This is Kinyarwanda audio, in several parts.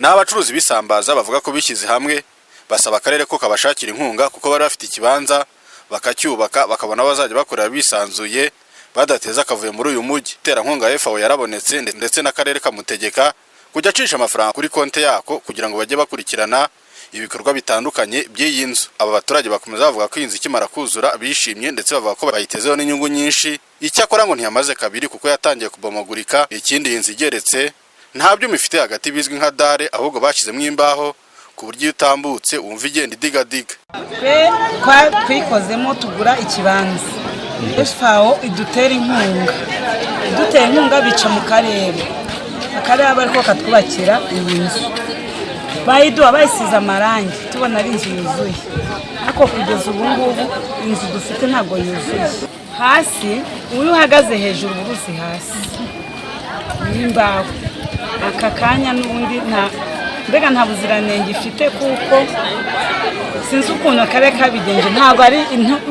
N'abacuruzi bisambaza bavuga ko bishyize hamwe basaba akarere ko kabashakira inkunga kuko bari bafite ikibanza bakacyubaka bakabona bazajya bakorera bisanzuye badateza akavuye muri uyu mujyi. Terankunga ya FAO yarabonetse ndetse n'akarere kamutegeka kujya acisha amafaranga kuri konti yako kugira ngo bajye bakurikirana ibikorwa bitandukanye by'iyi nzu. Aba baturage bakomeza bavuga ko inzu ikimara kuzura bishimye ndetse bavuga ko bayitezeho n'inyungu nyinshi. Icyakora ngo ntiyamaze kabiri kuko yatangiye kubomagurika. Ikindi inzu igeretse nta byuma ifite hagati bizwi nka dare ahubwo bashyizemo imbaho ku buryo utambutse wumva igenda idigadiga. Twikozemo tugura ikibanza. FAO idutera inkunga bica mu karere. Akarere bariko katwubakira iyi nzu. Bayiduha bayisize amarangi tubona ari inzu yuzuye. Ariko kugeza ubu ngubu inzu dufite ntago yuzuye. Hasi uyu uhagaze hejuru buruzi hasi. Nimbaho aka kanya n'ubundi nta buziranenge ifite kuko sinzi ukuntu akarere kabigenje. Ntabwo ari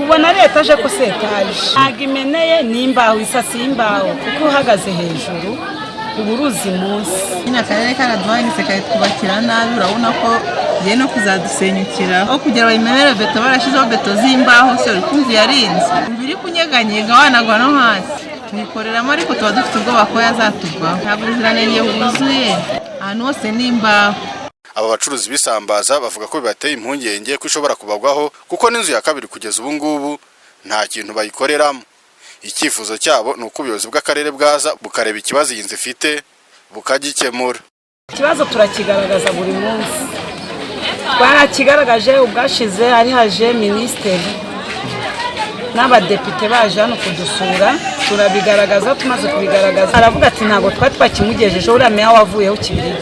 ubona leta aje ko setaje ntabwo imeneye n'imbaho isasi y'imbaho kuko uhagaze hejuru uburuzi munsi. Nyine akarere karaduhanyise twubakira nabi urabona ko giye no kuzadusenyukira aho kugira bayimenere beto barashizeho beto z'imbaho se ukumva yarinze biri kunyeganyega wanagwa no hasi tunikoreramo ariko tuba dufite ubwoba ko yazatugwaho. Ntabwo buziranenge buzuye ahantu hose n'imbaho. Aba bacuruzi bisambaza bavuga ko bibateye impungenge ko ishobora kubagwaho kuko n'inzu ya kabiri kugeza ubu ngubu nta kintu bayikoreramo. Icyifuzo cyabo ni uko ubuyobozi bw'akarere bwaza bukareba ikibazo iyi nzu ifite bukagikemura. Ikibazo turakigaragaza buri munsi. Twarakigaragaje ubwashize ari haje minisitiri n'abadepite baje hano kudusura turabigaragaza. Tumaze kubigaragaza aravuga ati ntago twakimugejeje uriya meya wavuyeho kibiri.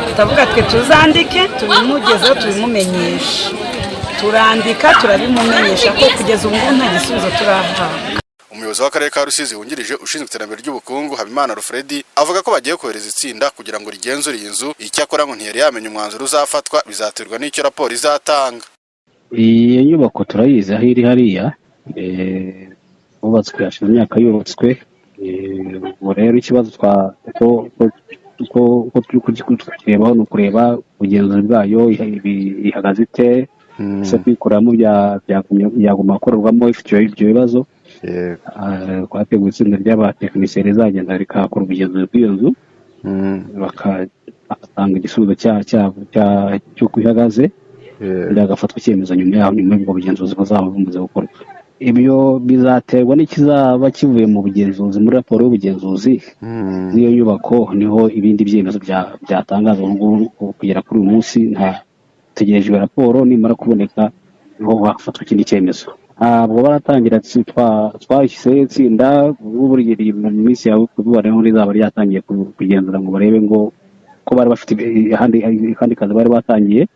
Tutavuga twe tuzandike tubimugezeho tubimumenyesha. Turandika turabimumenyesha ko kugeza ubu nta gisubizo turaha. Umuyobozi w'akarere ka Rusizi wungirije ushinzwe iterambere ry'ubukungu Habimana Alfred avuga ko bagiye kohereza itsinda kugira ngo rigenzure iyi nzu. Icyakora ngo ntiyari yamenye umwanzuro uzafatwa bizaterwa n'icyo raporo izatanga. Iyi nyubako turayizi aho iri hariya bubatswe hashize imyaka yubatswe. Ubu rero ikibazo kurebaho ni ukureba ubugenzuzi bwayo ihagaze ite se kwikoramo byaguma gukorerwamo ifite ibyo bibazo. Twateguye itsinda ry'abatekinisiye rizagenda rikakora ubugenzuzi bw'iyo nzu bagatanga igisubizo cy'uko ihagaze byagafatwa icyemezo nyuma y'ubwo bugenzuzi buzaba bumaze gukorwa. Ibyo bizaterwa n'ikizaba kivuye mu bugenzuzi muri raporo y'ubugenzuzi n'iyo nyubako niho ibindi byemezo byatangazwa kugera kuri uyu munsi. Tegerejwe raporo nimara kuboneka niho hafatwa ikindi cyemezo. Ntabwo baratangira twashyizeho itsinda ubu riri mu minsi yawe kubibara aho rizaba ryatangiye kugenzura ngo barebe ngo ko bari bafite kandi kazi bari batangiye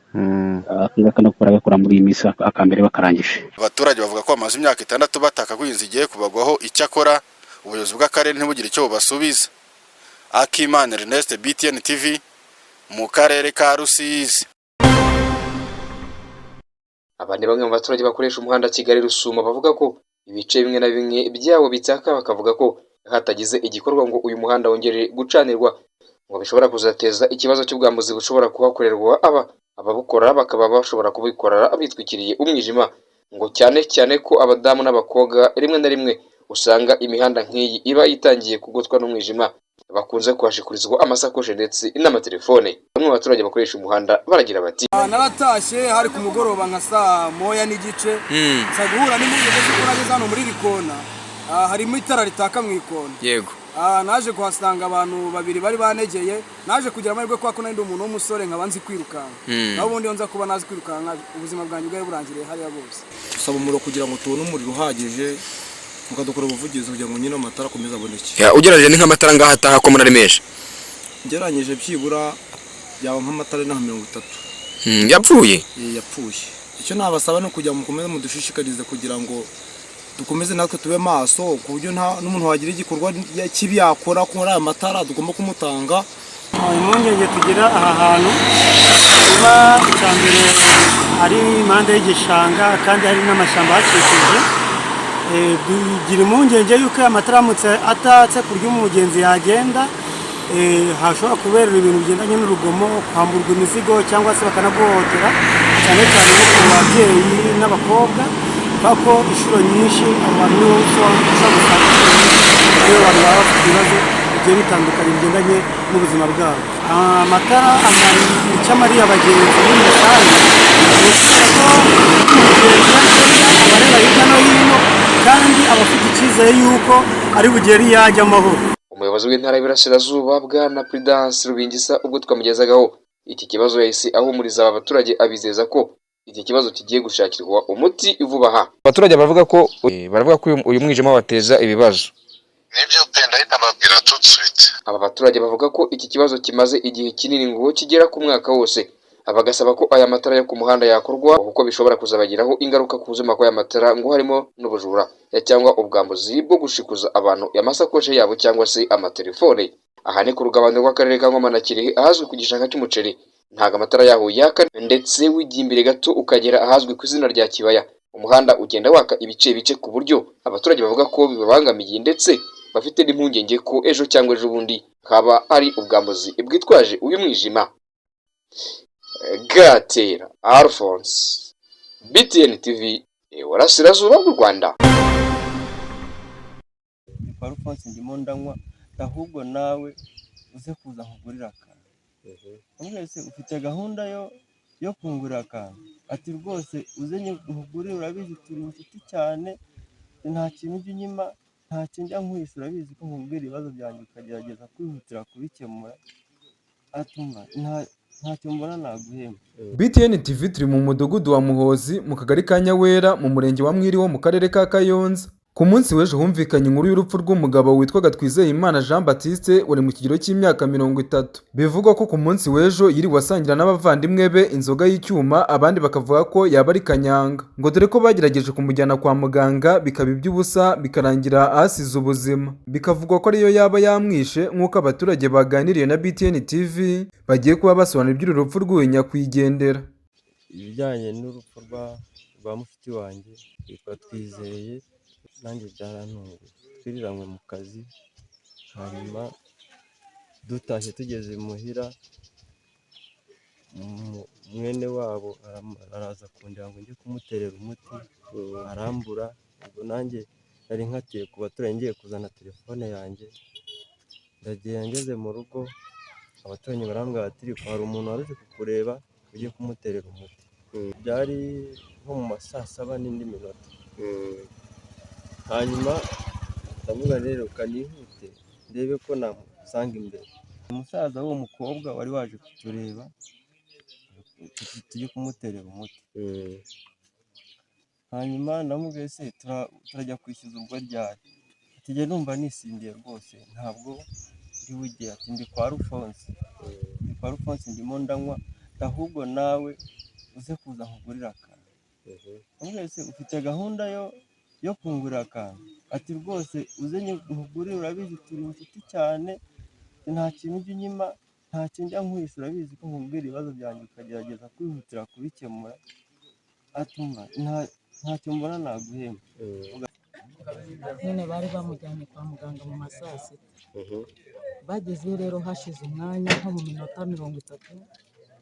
gakora muri iyi minsi akambere bakarangije. Abaturage bavuga ko bamaze imyaka 6 bataka ko inzu igiye kubagwaho. Icyakora ubuyobozi bw'akarere ntibugire icyo bubasubiza. Akimana Ernest, BTN TV, mu karere ka Rusizi. Abandi bamwe mu baturage bakoresha umuhanda Kigali Rusumo bavuga ko ibice bimwe na bimwe byabo bitaka bakavuga ko hatagize igikorwa ngo uyu muhanda wongere gucanirwa ngo bishobora kuzateza ikibazo cy'ubwambuzi bushobora kuhakorerwa. Ababukora bakaba bashobora kubikorera bitwikiriye umwijima ngo cyane ko abadamu n'abakobwa rimwe na rimwe usanga imihanda nk'iyi iba itangiye kugotwa n'umwijima bakunze kuhashikurizwa amasakoshi ndetse n'amatelefone. Bamwe mu baturage bakoresha umuhanda baragira bati naratashye hari ku mugoroba nka saa 1:30 nsa guhura n'impungenge z'uko nageze hano muri Rikona harimo itara ritaka mu ikona. Yego naje kuhasanga abantu babiri bari banegeye. Naje kugira amahirwe kwa ko nandi umuntu w'umusore nkaba nzi kwirukanka naho ubundi nza kuba nazi kwirukanka ubuzima bwanjye bwawe burangiriye hariya bose. Saba umuro kugira ngo tubone umuriro uhagije mukadukora ubuvugizi kugira ngo nyine amatara akomeza aboneke. Ugerageje ni nk'amatara ngaha ataha ko munaremesha geranyije byibura byaba nk'amatara na 30. Yapfuye yapfuye. Icyo nabasaba no kujya mukomeza mudushishikarize kugira ngo dukomeze natwe tube maso ku buryo n'umuntu wagira igikorwa kibi yakora ko ari amatara tugomba kumutanga. Impungenge tugira aha hantu kuba cyambere ari impande y'igishanga kandi hari n'amashyamba hakikije. Dugira impungenge yuko amatara atatse kurya umugenzi yagenda hashobora kubera ibintu bigendanye n'urugomo, kwamburwa imizigo cyangwa se bakanaguhohotera, cyane cyane nko ku babyeyi n'abakobwa, kubera ko inshuro nyinshi abantu nibo ushobora gusanga aribo bantu baba bafite ibibazo bigiye bitandukanye bigendanye n'ubuzima bwabo. Amatara icyo amariye abagenzi muri rusange ni ukuvuga ko umugenzi abareba hirya no hino kandi aba afite icyizere y'uko ari bugere iyo ajya amahoro. Umuyobozi w'intara y'Iburasirazuba Bwana Prudence Rubingisa ubwo twamugezagaho iki kibazo yahise ahumuriza aba baturage abizeza ko iki kibazo kigiye gushakirwa umuti vuba aha. Abaturage baravuga ko uyu mwijima wateza ibibazo. Nibyo penda hita babwira tutsuite. Aba baturage bavuga ko iki kibazo kimaze igihe kinini ngo kigera ku mwaka wose. Abagasaba ko aya matara yo ku muhanda yakorwa kuko bishobora kuzabagiraho ingaruka ku buzima bw'aya matara ngo harimo n'ubujura cyangwa ubwambuzi bwo gushikuza abantu amasakoshi yabo cyangwa se amatelefone. Aha ni ku rugabano rw'akarere ka Ngoma na Kirehe ahazwi ku gishanga cy'umuceri. Ntago amatara yaho yaka ndetse wigiye imbere gato ukagera ahazwi ku izina rya Kibaya. Umuhanda ugenda waka ibice ku buryo abaturage bavuga ko bibabangamiye ndetse bafite n'impungenge ko ejo cyangwa ejo bundi haba ari ubwambuzi bwitwaje uyu mwijima. Gatera Alphonse, BTN TV, Iburasirazuba bw'u Rwanda. Alphonse ndimo ndanywa, ahubwo nawe uze kuza nkugurira akantu. Mwese ufite gahunda yo kungurira akantu. Ati rwose uze nkugurire, urabizi turi inshuti cyane, nta kintu ujya unyima, nta kinjya nkwisa, urabizi ko nkubwira ibibazo byanjye ukagerageza kwihutira kubikemura. Atuma ntacyo mbona naguhemba. BTN TV turi mu mudugudu wa Muhozi mu kagari ka Nyawera mu murenge wa Mwiriho mu karere ka Kayonza. Ku munsi w'ejo humvikanye inkuru y'urupfu rw'umugabo witwaga Twizeyimana Jean Baptiste uri mu kigero cy'imyaka 30. Bivugwa ko ku munsi w'ejo yiriwe asangira n'abavandimwe be inzoga y'icyuma, abandi bakavuga ko yaba ari kanyanga, ngo dore ko bagerageje kumujyana kwa muganga bikaba iby'ubusa bikarangira ahasize ubuzima. Bikavugwa ko ariyo yaba yamwishe, nk'uko abaturage baganiriye na BTN TV bagiye kuba basobanura iby'uru rupfu rw'uyu nyakwigendera. Ibijyanye n'urupfu rwa mushiki wanjye yitwa Twizeye, nanjye byarantunguye. Twiriranywe mu kazi, hanyuma dutashye tugeze muhira, mwene wabo araza kundeba ngo njye kumuterera umuti, arambura. Ubwo nanjye nari nkatiye ku baturanyi ngiye kuzana telefone yanjye, ndagenda ngeze mu rugo, abaturanyi barambwira ati hari umuntu waje kukureba ugiye kumuterera umuti. Byari nko mu ma 7:00 n'indi minota. Hanyuma ndavuga rero kanihute ndebe ko namusanga imbere. Umusaza w'uwo mukobwa wari waje kutureba tujye kumuterera umuti. Hanyuma ndamubwiye se turajya kwishyuza ubwo ryari? Ati njye numva nisindiye rwose, ntabwo ndi bujye. Ati ndi kwa Alphonse ndimo ndanywa, ahubwo nawe uze kuza nkugurira akantu. Mwese ufite gahunda yo kungurira akantu. Ati rwose uze nkugurire, urabizi turi inshuti cyane, nta kintu ujya unyima, nta kinjya nkwisa, urabizi ko nkubwira ibibazo byanjye ukagerageza kwihutira kubikemura. Atuma ntacyo mbona naguhemba. Nyine bari bamujyanye kwa muganga mu ma 6:00. Bagezeyo rero hashize umwanya nko mu minota 30,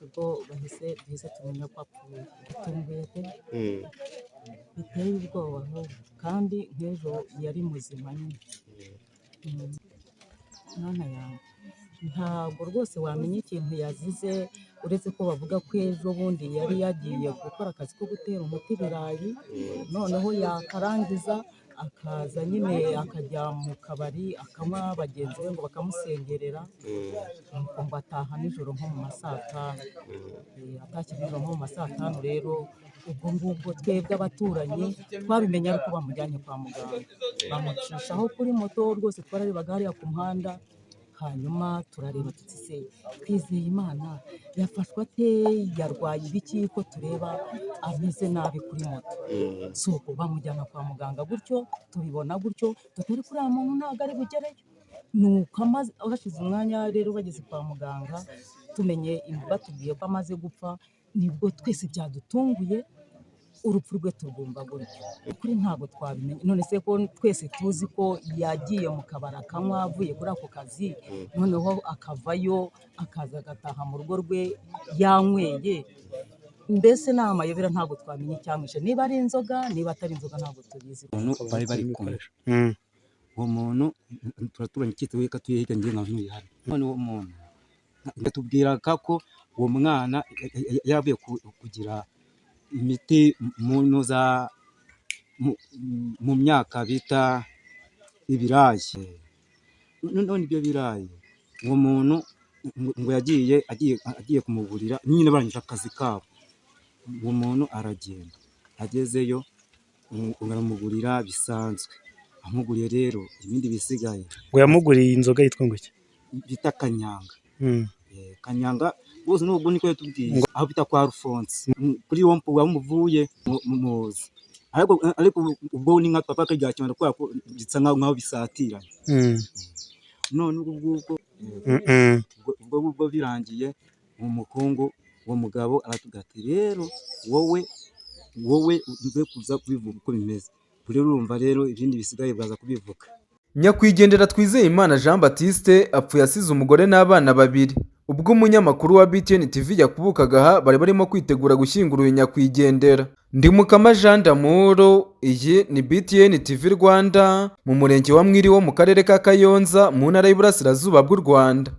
ubwo bahise tumenya ko apfuye. Bitunguye pe, biteye ubwoba kandi nk'ejo yari muzima nyine. Mwana yanjye ntabwo rwose wamenya ikintu yazize, uretse ko bavuga ko ejo bundi yari yagiye gukora akazi ko gutera umuti ibirayi, noneho yakarangiza akaza nyine akajya mu kabari akanywa, bagenzi be ngo bakamusengerera, ngo ataha nijoro nko mu ma 5:00. Atashye nijoro nko mu ma 5:00 rero ubwo ngubwo twebwe abaturanyi twabimenya ariko bamujyanye kwa muganga, bamucishaho kuri moto rwose, twararebaga hariya ku muhanda. Hanyuma turareba tuti se Twizeyimana yafashwe ate, yarwaye ibiki ko tureba ameze nabi kuri moto. Suko bamujyana kwa muganga gutyo, tubibona gutyo, tutari kuri muntu ntabwo ari bugereyo. Nuko hashize umwanya rero bageze kwa muganga, tumenye batubwiye ko amaze gupfa, nibwo twese byadutunguye. urupfu rwe turwumva gutya kuri ntabwo twabimenya none se ko twese tuzi ko yagiye mu kabari akanywa avuye kuri ako kazi noneho akavayo akaza agataha mu rugo rwe yanyweye mbese ni amayobera ntabwo twamenya icyamwishe niba ari inzoga niba atari inzoga ntabwo tubizi bari bari kumwe uwo muntu turaturanye cyitwa reka tuye hirya ngiye nkaho ntuyihari none uwo muntu tubwiraga ko uwo mwana yavuye kugira imiti mu myaka bita ibirayi none ibyo birayi uwo muntu ngo agiye kumugurira nyine barangije akazi kabo uwo muntu aragenda agezeyo baramugurira bisanzwe amuguriye rero ibindi bisigaye ngo yamuguriye inzoga yitwa ngo iki bita kanyanga kanyanga bose n'ubwo niko yatubwiye aho bita kwa Alphonse kuri wo mpu wamuvuye muzi ariko ubwo ni nka papa kajya cyane kwa ko bitsa nkaho bisatiranye none ubwo birangiye umukungu uwo mugabo aratugati rero wowe uze kuza kubivuga uko bimeze rero urumva rero ibindi bisigaye bwaza kubivuga. Nyakwigendera Twizeyimana Jean Baptiste apfuye asize umugore n'abana babiri ubwo umunyamakuru wa BTN TV yakubukaga aha bari barimo kwitegura gushyingura uyu nyakwigendera. Ndi Mukama Jean Damuro, iyi ni BTN TV Rwanda mu murenge wa Mwiri wo mu karere ka Kayonza mu ntara y'Iburasirazuba bw'u Rwanda.